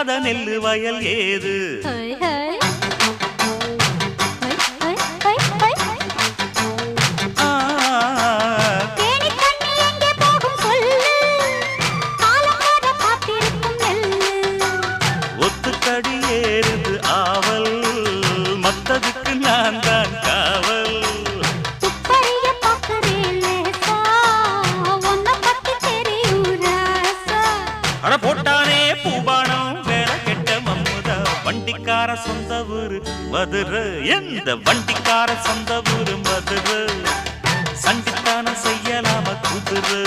விதைக்காத நெல்லு வயல் ஏது ஒத்துக்கடி ஏறுது ஆவல் மத்ததுக்கு நான் தான் காவல் அட போட்டானே பூபானம் வேலை கெட்ட மம்முதா வண்டிக்கார சொந்த ஊரு மதுரை எந்த வண்டிக்கார சொந்த ஊரு மதுரை சண்டித்தான செய்யலாம குதிரை